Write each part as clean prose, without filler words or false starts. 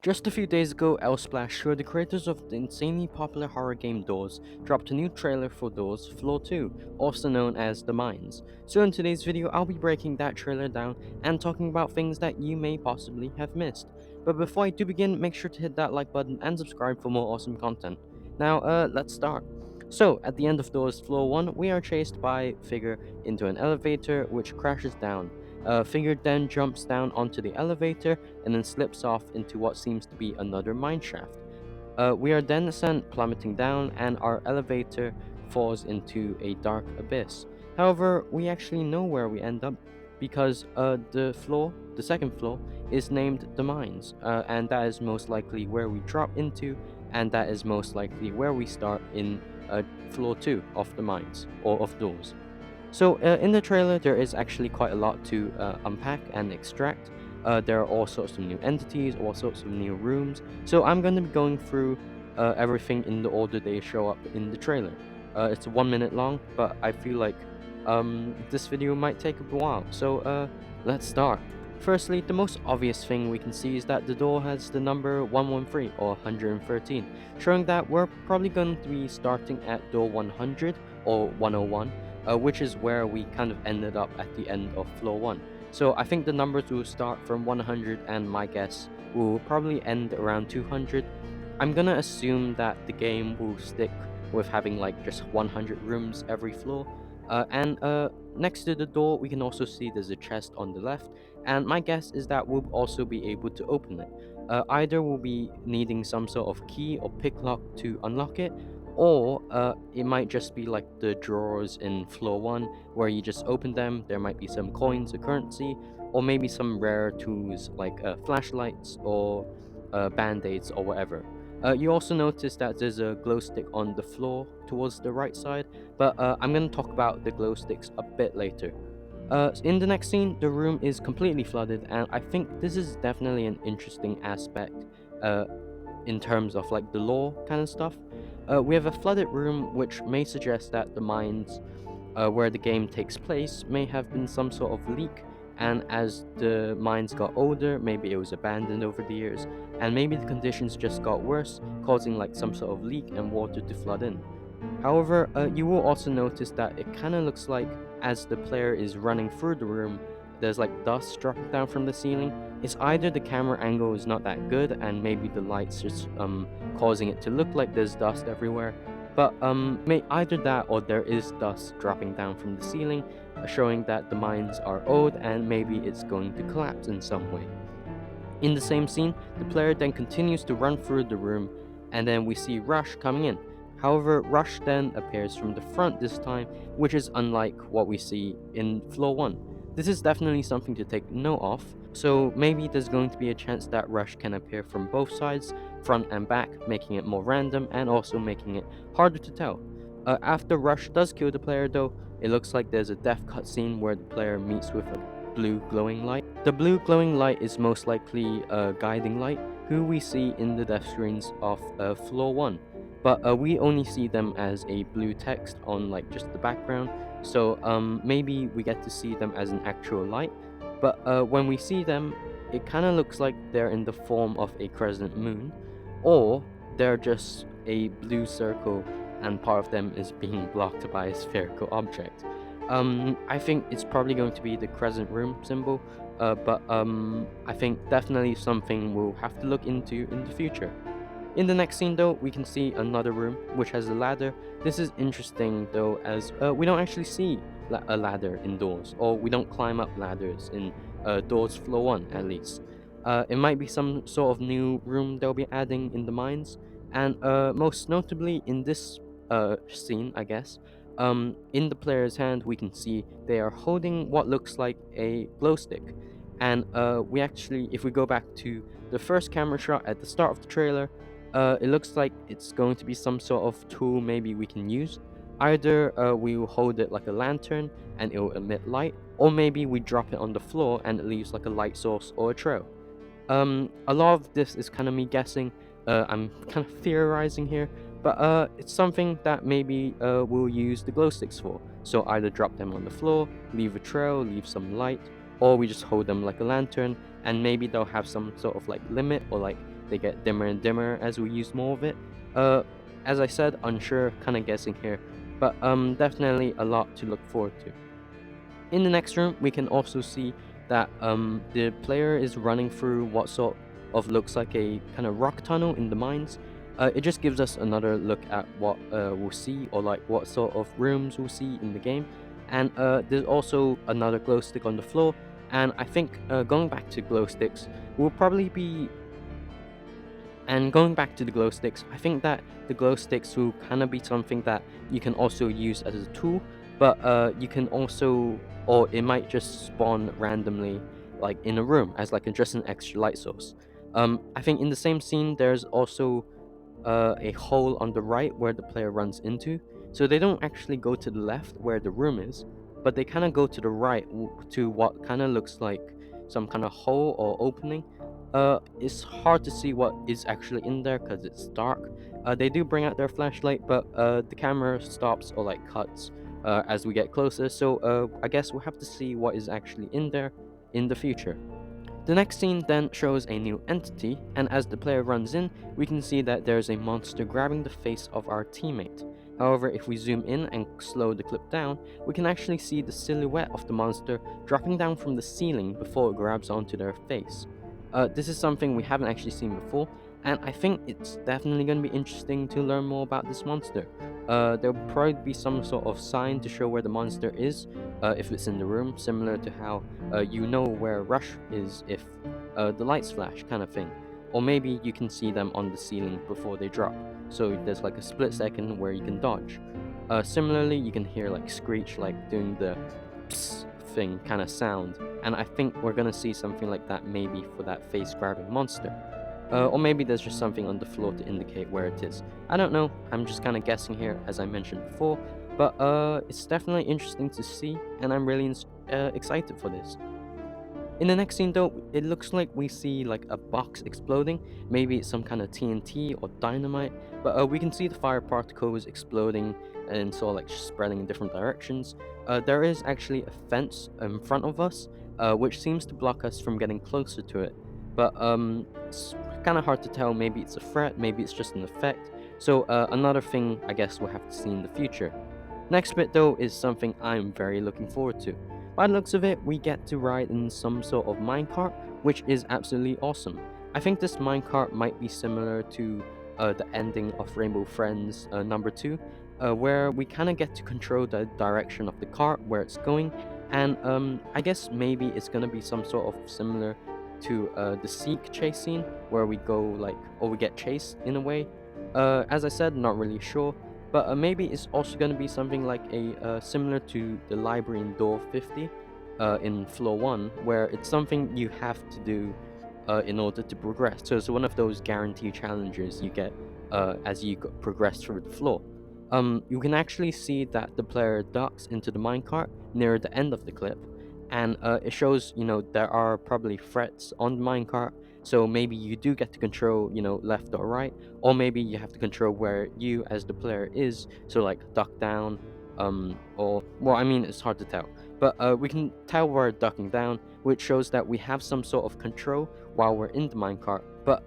Just a few days ago, Elsplash, who are the creators of the insanely popular horror game Doors, dropped a new trailer for Doors Floor 2, also known as The Mines. So in today's video, I'll be breaking that trailer down and talking about things that you may possibly have missed. But before I do begin, make sure to hit that like button and subscribe for more awesome content. Now, let's start. So, at the end of Doors Floor 1, we are chased by Figure into an elevator which crashes down. Figure then jumps down onto the elevator and then slips off into what seems to be another mine shaft. We are then sent plummeting down, and our elevator falls into a dark abyss. However, we actually know where we end up because the second floor, is named the mines, and that is most likely where we drop into, and that is most likely where we start in floor 2 of the mines or of doors. So in the trailer, there is actually quite a lot to unpack and extract. There are all sorts of new entities, all sorts of new rooms. So I'm going to be going through everything in the order they show up in the trailer. It's 1 minute long, but I feel like this video might take a while. So let's start. Firstly, the most obvious thing we can see is that the door has the number 113 or 113, showing that we're probably going to be starting at door 100 or 101, which is where we kind of ended up at the end of floor 1. So I think the numbers will start from 100, and my guess will probably end around 200. I'm gonna assume that the game will stick with having like just 100 rooms every floor. And next to the door, we can also see there's a chest on the left, and my guess is that we'll also be able to open it. Either we'll be needing some sort of key or pick lock to unlock it, or it might just be like the drawers in floor 1 where you just open them. There might be some coins or currency, or maybe some rare tools like flashlights or band-aids or whatever. You also notice that there's a glow stick on the floor towards the right side, but I'm going to talk about the glow sticks a bit later. In the next scene, the room is completely flooded, and I think this is definitely an interesting aspect uh, in terms of like the lore kind of stuff. We have a flooded room, which may suggest that the mines where the game takes place may have been some sort of leak, and as the mines got older, maybe it was abandoned over the years, and maybe the conditions just got worse, causing like some sort of leak and water to flood in. However, you will also notice that it kind of looks like as the player is running through the room, there's like dust dropping down from the ceiling. It's either the camera angle is not that good and maybe the lights just causing it to look like there's dust everywhere. But either that or there is dust dropping down from the ceiling, showing that the mines are old and maybe it's going to collapse in some way. In the same scene, the player then continues to run through the room, and then we see Rush coming in. However, Rush then appears from the front this time, which is unlike what we see in floor 1. This is definitely something to take note of, so maybe there's going to be a chance that Rush can appear from both sides, front and back, making it more random and also making it harder to tell. After Rush does kill the player though, it looks like there's a death cutscene where the player meets with a blue glowing light. The blue glowing light is most likely a guiding light, who we see in the death screens of floor 1, but we only see them as a blue text on like just the background, so maybe we get to see them as an actual light, but when we see them, it kind of looks like they're in the form of a crescent moon, or they're just a blue circle and part of them is being blocked by a spherical object. I think it's probably going to be the crescent room symbol, but I think definitely something we'll have to look into in the future. In the next scene though, we can see another room which has a ladder. This is interesting though, as we don't actually see a ladder indoors, or we don't climb up ladders in doors floor 1 at least. It might be some sort of new room they'll be adding in the mines, and most notably in this scene, I guess, in the player's hand we can see they are holding what looks like a glow stick, and we actually, if we go back to the first camera shot at the start of the trailer, it looks like it's going to be some sort of tool maybe we can use. Either we will hold it like a lantern and it will emit light, or maybe we drop it on the floor and it leaves like a light source or a trail. A lot of this is kind of me guessing. I'm kind of theorizing here, but it's something that maybe we'll use the glow sticks for. So either drop them on the floor, leave a trail, leave some light, or we just hold them like a lantern, and maybe they'll have some sort of like limit or like they get dimmer and dimmer as we use more of it. Uh, as I said, unsure, kind of guessing here, but definitely a lot to look forward to. In the next room, we can also see that the player is running through what sort of looks like a kind of rock tunnel in the mines. It just gives us another look at what we'll see, or like what sort of rooms we'll see in the game. And there's also another glow stick on the floor. And I think going back to glow sticks, will probably be and going back to the glow sticks, I think that the glow sticks will kind of be something that you can also use as a tool, but you can also, or it might just spawn randomly, like in a room as like just an extra light source. I think in the same scene, there's also a hole on the right where the player runs into. So they don't actually go to the left where the room is, but they kind of go to the right to what kind of looks like some kind of hole or opening. It's hard to see what is actually in there because it's dark. They do bring out their flashlight, but the camera stops or like cuts as we get closer. So I guess we'll have to see what is actually in there in the future. The next scene then shows a new entity, and as the player runs in, we can see that there is a monster grabbing the face of our teammate. However, if we zoom in and slow the clip down, we can actually see the silhouette of the monster dropping down from the ceiling before it grabs onto their face. This is something we haven't actually seen before, and I think it's definitely going to be interesting to learn more about this monster. There'll probably be some sort of sign to show where the monster is, if it's in the room, similar to how you know where Rush is if the lights flash, kind of thing. Or maybe you can see them on the ceiling before they drop, so there's like a split second where you can dodge. Similarly, you can hear like Screech like doing the psst thing kind of sound, and I think we're gonna see something like that maybe for that face grabbing monster. Or maybe there's just something on the floor to indicate where it is. I don't know, I'm just kind of guessing here as I mentioned before, but it's definitely interesting to see, and I'm really excited for this. In the next scene though, it looks like we see like a box exploding. Maybe it's some kind of TNT or dynamite, but we can see the fire particles exploding and sort of like spreading in different directions. There is actually a fence in front of us, which seems to block us from getting closer to it. But it's kind of hard to tell. Maybe it's a threat, maybe it's just an effect. So another thing I guess we'll have to see in the future. Next bit though is something I'm very looking forward to. By the looks of it, we get to ride in some sort of minecart, which is absolutely awesome. I think this minecart might be similar to the ending of Rainbow Friends number 2, where we kind of get to control the direction of the cart, where it's going, and I guess maybe it's gonna be some sort of similar to the Seek chase scene, where we go like, or we get chased in a way. As I said, not really sure, but maybe it's also going to be something like a similar to the library in door 50 in floor 1, where it's something you have to do in order to progress. So it's one of those guaranteed challenges you get as you progress through the floor. You can actually see that the player ducks into the minecart near the end of the clip, and it shows, there are probably threats on the minecart, so maybe you do get to control, left or right, or maybe you have to control where you as the player is, so like duck down, or well, I mean, it's hard to tell, but we can tell we're ducking down, which shows that we have some sort of control while we're in the minecart. But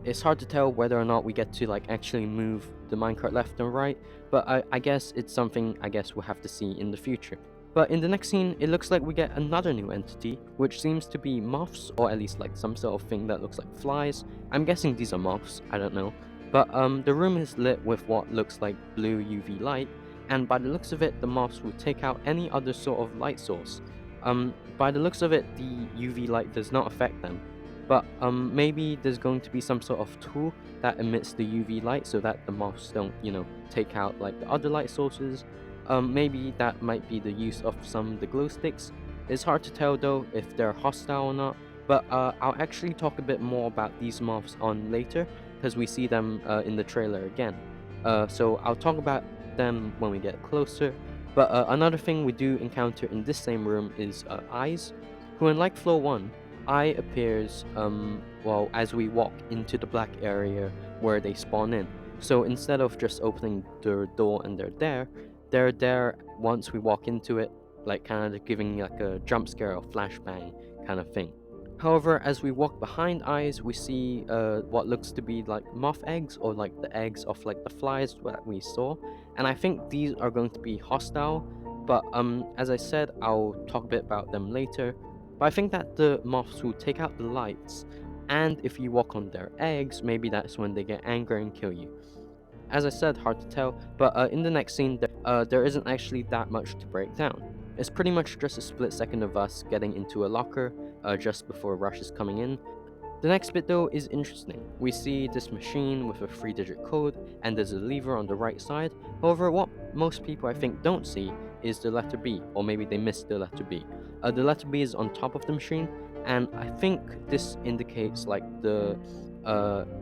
it's hard to tell whether or not we get to like actually move the minecart left and right, but I guess it's something I guess we'll have to see in the future. But in the next scene, it looks like we get another new entity, which seems to be moths, or at least like some sort of thing that looks like flies. I'm guessing these are moths, I don't know. But the room is lit with what looks like blue UV light, and by the looks of it, the moths will take out any other sort of light source. By the looks of it, the UV light does not affect them. But maybe there's going to be some sort of tool that emits the UV light so that the moths don't, take out like the other light sources. Maybe that might be the use of some of the glow sticks. It's hard to tell though if they're hostile or not, but I'll actually talk a bit more about these moths on later because we see them in the trailer again. So I'll talk about them when we get closer. But another thing we do encounter in this same room is Eyes, who, unlike Floor 1, Eye appears well as we walk into the black area where they spawn in. So instead of just opening the door and they're there once we walk into it, like kind of giving like a jump scare or flashbang kind of thing. However, as we walk behind eyes, we see what looks to be like moth eggs, or like the eggs of like the flies that we saw, and I think these are going to be hostile. But as I said, I'll talk a bit about them later. But I think that the moths will take out the lights, and if you walk on their eggs, maybe that's when they get angry and kill you. As I said, hard to tell, but in the next scene, there isn't actually that much to break down. It's pretty much just a split second of us getting into a locker just before Rush is coming in. The next bit though is interesting. We see this machine with a 3-digit code, and there's a lever on the right side. However, what most people I think don't see is the letter B, or maybe they missed the letter B. The letter B is on top of the machine, and I think this indicates like the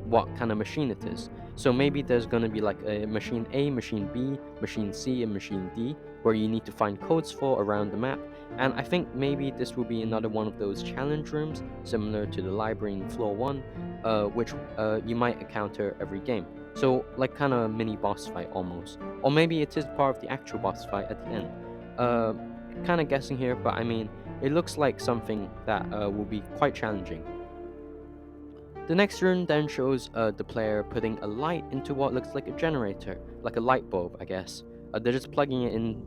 what kind of machine it is. So maybe there's gonna be like a machine A, machine B, machine C, and machine D, where you need to find codes for around the map. And I think maybe this will be another one of those challenge rooms, similar to the library in floor 1, which you might encounter every game. So, like, kind of a mini boss fight almost. Or maybe it is part of the actual boss fight at the end. Uh, kind of guessing here, but I mean, it looks like something that will be quite challenging. The next rune then shows the player putting a light into what looks like a generator, like a light bulb, I guess. They're just plugging it in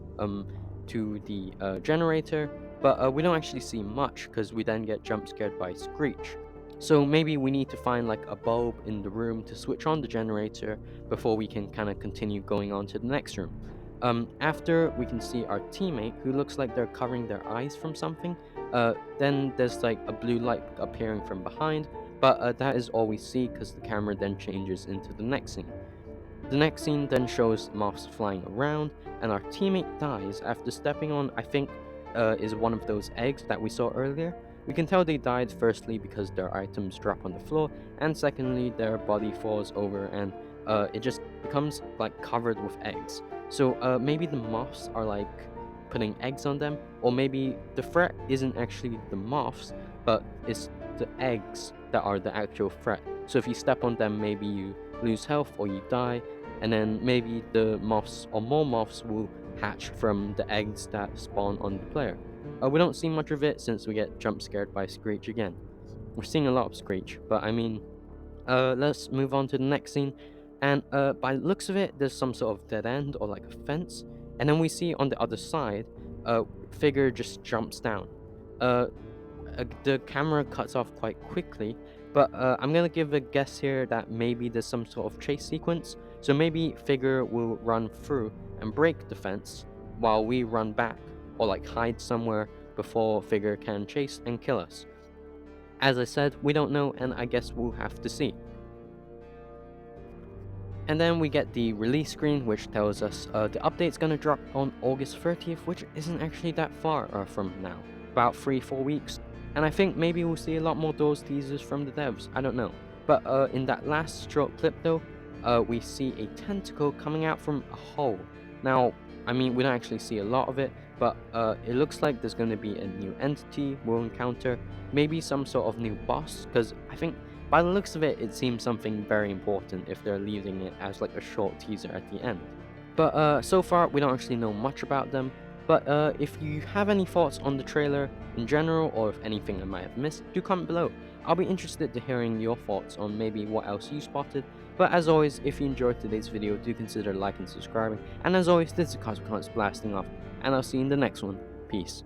to the generator, but we don't actually see much because we then get jump scared by Screech. So maybe we need to find like a bulb in the room to switch on the generator before we can kind of continue going on to the next room. After we can see our teammate who looks like they're covering their eyes from something. Then there's like a blue light appearing from behind, but that is all we see because the camera then changes into the next scene. The next scene then shows moths flying around, and our teammate dies after stepping on, I think, is one of those eggs that we saw earlier. We can tell they died firstly because their items drop on the floor, and secondly, their body falls over and it just becomes like covered with eggs. So maybe the moths are like putting eggs on them, or maybe the threat isn't actually the moths, but it's the eggs that are the actual threat. So if you step on them, maybe you lose health or you die, and then maybe the moths or more moths will hatch from the eggs that spawn on the player. We don't see much of it since we get jump scared by Screech again. We're seeing a lot of Screech, but I mean, let's move on to the next scene. And by the looks of it, there's some sort of dead end or like a fence. And then we see on the other side, a figure just jumps down. Uh, the camera cuts off quite quickly, but I'm gonna give a guess here that maybe there's some sort of chase sequence. So maybe figure will run through and break the fence while we run back or like hide somewhere before figure can chase and kill us. As I said, we don't know, and I guess we'll have to see. And then we get the release screen, which tells us the update's gonna drop on August 30th, which isn't actually that far from now, about 3-4 weeks. And I think maybe we'll see a lot more doors teasers from the devs, I don't know. But in that last short clip though, we see a tentacle coming out from a hole. Now, I mean, we don't actually see a lot of it, but it looks like there's going to be a new entity we'll encounter, maybe some sort of new boss, because I think by the looks of it, it seems something very important if they're leaving it as like a short teaser at the end. But so far, we don't actually know much about them. But if you have any thoughts on the trailer in general, or if anything I might have missed, do comment below. I'll be interested to hearing your thoughts on maybe what else you spotted. But as always, if you enjoyed today's video, do consider liking and subscribing. And as always, this is Cosmic Hearts blasting off, and I'll see you in the next one. Peace.